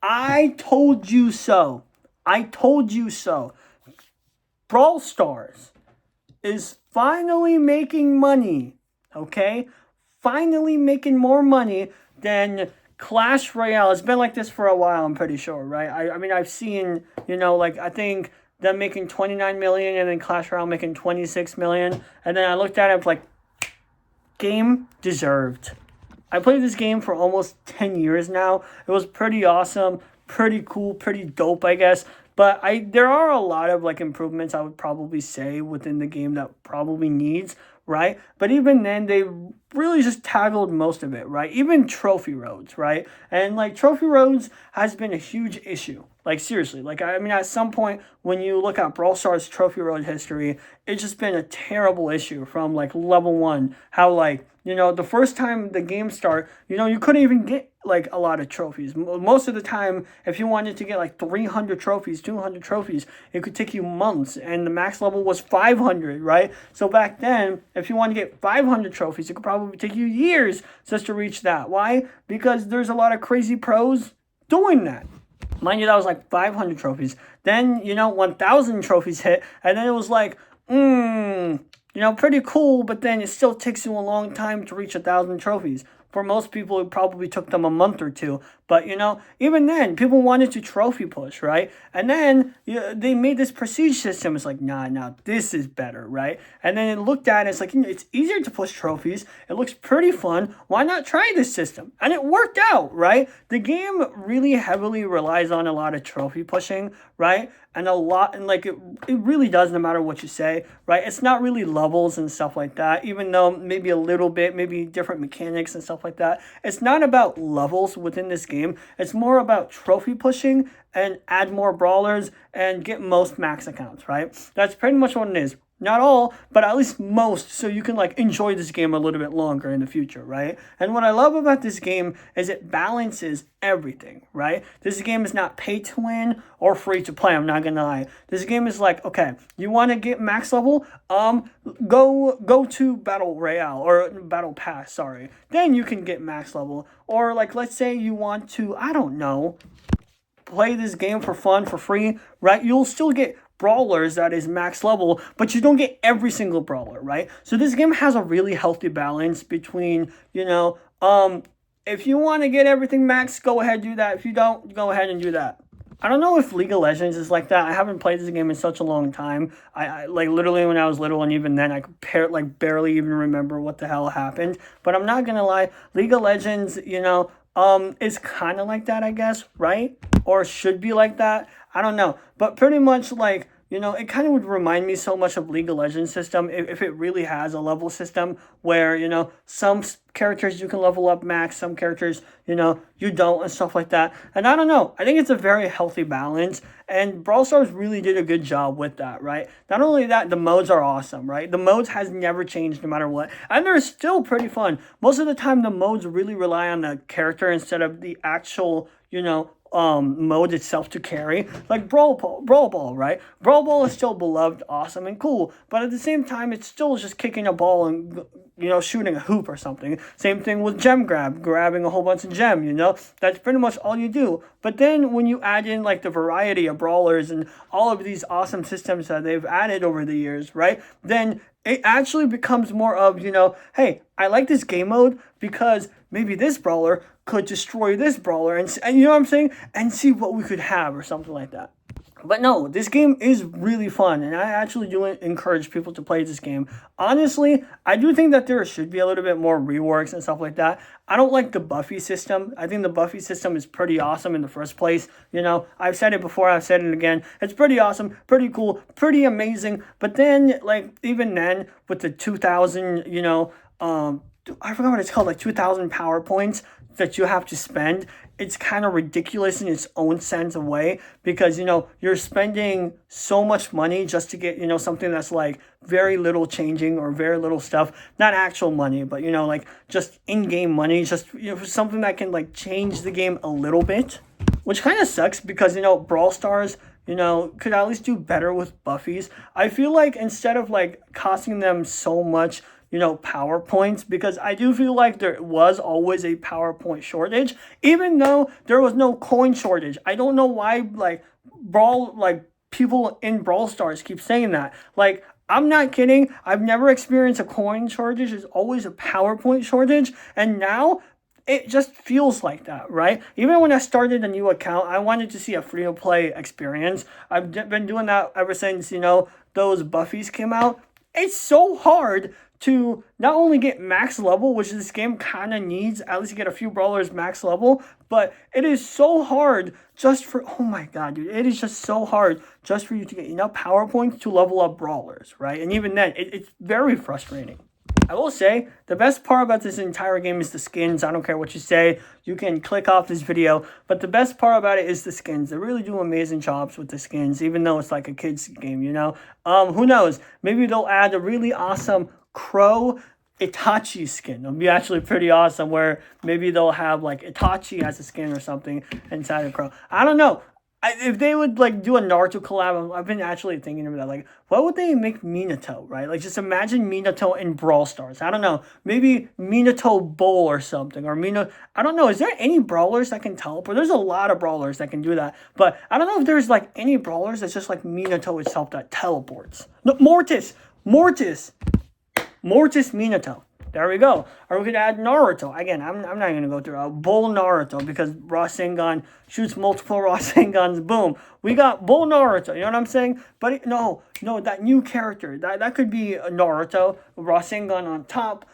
I told you so. I told you so. Brawl Stars is finally making money, okay? Finally making more money than Clash Royale. It's been like this for a while, I'm pretty sure, right? I mean, I've seen, like, I think them making 29 million and then Clash Royale making 26 million. And then I looked at it like, game deserved. I played this game for almost 10 years now. It was pretty awesome, pretty cool, pretty dope, I guess. But there are a lot of like improvements I would probably say within the game that probably needs, right? But even then, they really just tackled most of it, right? Even trophy roads, right? And like trophy roads has been a huge issue. Like seriously, like I mean, at some point when you look at Brawl Stars trophy road history, it's just been a terrible issue from like level one. How like the first time the game start, you couldn't even get like a lot of trophies. Most of the time, if you wanted to get like 300 trophies, 200 trophies, it could take you months, and the max level was 500, right? So back then, if you want to get 500 trophies, it could probably take you years just to reach that. Why? Because there's a lot of crazy pros doing that. Mind you, that was like 500 trophies. Then, 1,000 trophies hit, and then it was like, pretty cool, but then it still takes you a long time to reach 1,000 trophies. For most people, it probably took them a month or two. But, even then, people wanted to trophy push, right? And then they made this prestige system. It's like, nah, this is better, right? And then it looked at it, it's like, it's easier to push trophies. It looks pretty fun. Why not try this system? And it worked out, right? The game really heavily relies on a lot of trophy pushing, right? And like it really does, no matter what you say, right? It's not really levels and stuff like that, even though maybe a little bit, maybe different mechanics and stuff like that. It's not about levels within this game. It's more about trophy pushing and add more brawlers and get most max accounts, right? That's pretty much what it is. Not all, but at least most, so you can like enjoy this game a little bit longer in the future, right? And what I love about this game is it balances everything, right? This game is not pay to win or free to play, I'm not gonna lie. This game is like, okay, you want to get max level? Go to Battle Royale or Battle Pass, sorry. Then you can get max level. Or like, let's say you want to, I don't know, play this game for fun, for free, right? You'll still get brawlers that is max level, but you don't get every single brawler, right? So this game has a really healthy balance between, if you want to get everything max, go ahead and do that. If you don't, go ahead and do that. I don't know if League of Legends is like that. I haven't played this game in such a long time. I like literally when I was little, and even then I could barely even remember what the hell happened. But I'm not gonna lie, League of Legends, is kind of like that, I guess, right? Or should be like that. I don't know. But pretty much like, it kind of would remind me so much of League of Legends system if it really has a level system where, some characters you can level up max, some characters, you don't and stuff like that. And I don't know. I think it's a very healthy balance. And Brawl Stars really did a good job with that, right? Not only that, the modes are awesome, right? The modes has never changed no matter what. And they're still pretty fun. Most of the time, the modes really rely on the character instead of the actual, mode itself to carry, like Brawl Ball, right? Brawl Ball is still beloved, awesome, and cool, but at the same time, it's still just kicking a ball and shooting a hoop or something. Same thing with gem grabbing a whole bunch of gem. That's pretty much all you do. But then when you add in like the variety of brawlers and all of these awesome systems that they've added over the years, right? Then it actually becomes more of, hey, I like this game mode because maybe this brawler could destroy this brawler and you know what I'm saying? And see what we could have or something like that. But no, this game is really fun, and I actually do encourage people to play this game. Honestly, I do think that there should be a little bit more reworks and stuff like that. I don't like the Buffy system. I think the Buffy system is pretty awesome in the first place. I've said it before, I've said it again. It's pretty awesome, pretty cool, pretty amazing. But then, like, even then, with the 2,000, I forgot what it's called, like 2,000 power points that you have to spend. It's kind of ridiculous in its own sense of way because, you're spending so much money just to get, something that's like very little changing or very little stuff, not actual money, but, like just in-game money, just, something that can like change the game a little bit, which kind of sucks because, Brawl Stars, could at least do better with Buffies. I feel like instead of like costing them so much, PowerPoints, because I do feel like there was always a PowerPoint shortage, even though there was no coin shortage. I don't know why, people in Brawl Stars keep saying that. Like, I'm not kidding. I've never experienced a coin shortage. There's always a PowerPoint shortage. And now it just feels like that, right? Even when I started a new account, I wanted to see a free-to-play experience. I've been doing that ever since, those Buffies came out. It's so hard to not only get max level, which this game kind of needs, at least to get a few brawlers max level, but it is so hard just for, oh my god, dude, it is just so hard just for you to get enough power points to level up brawlers, right? And even then, it's very frustrating. I will say, the best part about this entire game is the skins. I don't care what you say. You can click off this video. But the best part about it is the skins. They really do amazing jobs with the skins, even though it's like a kid's game, Who knows? Maybe they'll add a really awesome Crow Itachi skin. It'll be actually pretty awesome, where maybe they'll have like Itachi as a skin or something inside of Crow. I don't know. If they would do a Naruto collab, I've been actually thinking about that. What would they make Minato, right? Just imagine Minato in Brawl Stars. I don't know. Maybe Minato Bowl or something. Or I don't know. Is there any brawlers that can teleport? There's a lot of brawlers that can do that. But I don't know if there's any brawlers that's just like Minato itself that teleports. No, Mortis Minato. There we go. Or we could add Naruto. Again, I'm not going to go through a Bull Naruto, because Rasengan shoots multiple Rasengans. Boom. We got Bull Naruto. You know what I'm saying? But no, that new character. That could be a Naruto. Rasengan on top.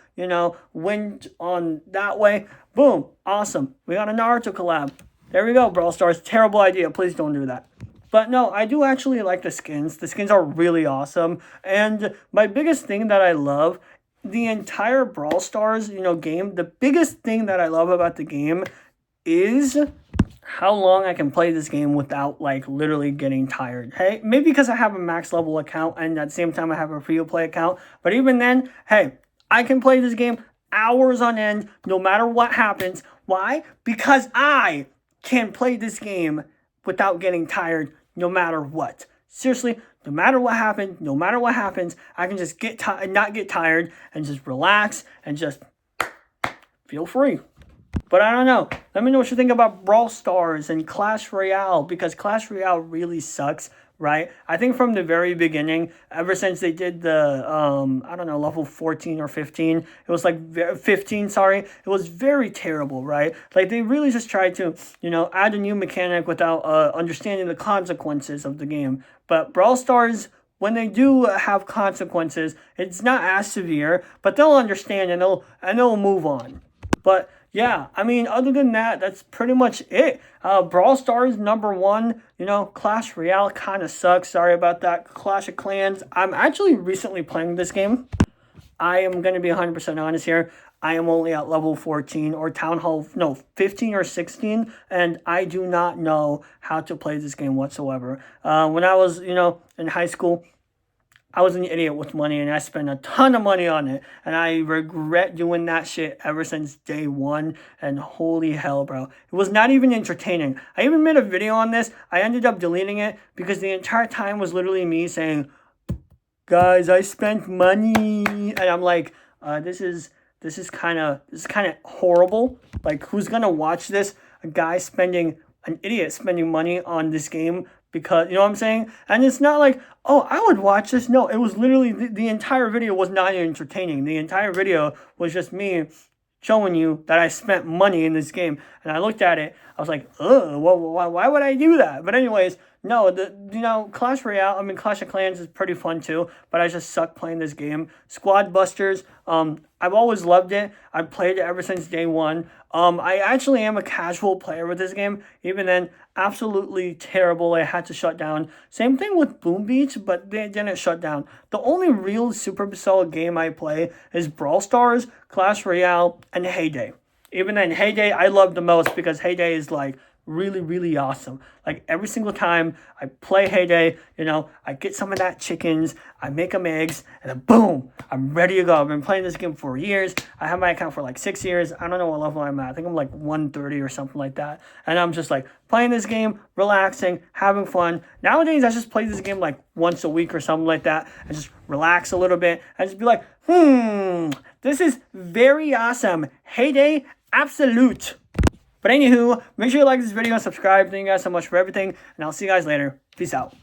Wind on that way. Boom. Awesome. We got a Naruto collab. There we go, Brawl Stars. Terrible idea. Please don't do that. But no, I do actually like the skins. The skins are really awesome. And my biggest thing that I love, the entire Brawl Stars, game, the biggest thing that I love about the game is how long I can play this game without, literally getting tired. Hey, maybe because I have a max level account, and at the same time I have a free-to-play account. But even then, hey, I can play this game hours on end, no matter what happens. Why? Because I can play this game without getting tired, no matter what. Seriously, no matter what happens, I can just not get tired and just relax and just feel free. But I don't know. Let me know what you think about Brawl Stars and Clash Royale, because Clash Royale really sucks, right? I think from the very beginning, ever since they did the, level 14 or 15, it was 15, sorry. It was very terrible, right? They really just tried to, add a new mechanic without understanding the consequences of the game. But Brawl Stars, when they do have consequences, it's not as severe, but they'll understand and they'll move on. But yeah, other than that, that's pretty much it. Brawl Stars #1, Clash Royale kind of sucks. Sorry about that. Clash of Clans. I'm actually recently playing this game. I am going to be 100% honest here. I am only at level 14 or 15 or 16, and I do not know how to play this game whatsoever. When I was, in high school, I was an idiot with money, and I spent a ton of money on it, and I regret doing that shit ever since day one, and holy hell, bro. It was not even entertaining. I even made a video on this. I ended up deleting it because the entire time was literally me saying, guys, I spent money, and I'm like, this is kind of horrible. Who's gonna watch this? An idiot spending money on this game, because, you know what I'm saying? And it's not like, oh, I would watch this. No, it was literally, the entire video was not entertaining. The entire video was just me showing you that I spent money in this game. And I looked at it, I was like, ugh, why would I do that? But anyways, no, Clash Royale, Clash of Clans is pretty fun too, but I just suck playing this game. Squad Busters, I've always loved it. I've played it ever since day one. I actually am a casual player with this game. Even then, absolutely terrible. I had to shut down. Same thing with Boom Beach, but they didn't shut down. The only real Supercell game I play is Brawl Stars, Clash Royale, and Heyday. Even then, Heyday I love the most because Heyday is really, really awesome. Like every single time I play Heyday, you know, I get some of that chickens, I make them eggs, and then boom, I'm ready to go. I've been playing this game for years. I have my account for like 6 years. I don't know what level I'm at. I think I'm like 130 or something like that. And I'm just like playing this game, relaxing, having fun. Nowadays, I just play this game like once a week or something like that and just relax a little bit and just be like, this is very awesome. Heyday absolute. But anywho, make sure you like this video and subscribe. Thank you guys so much for everything, and I'll see you guys later. Peace out.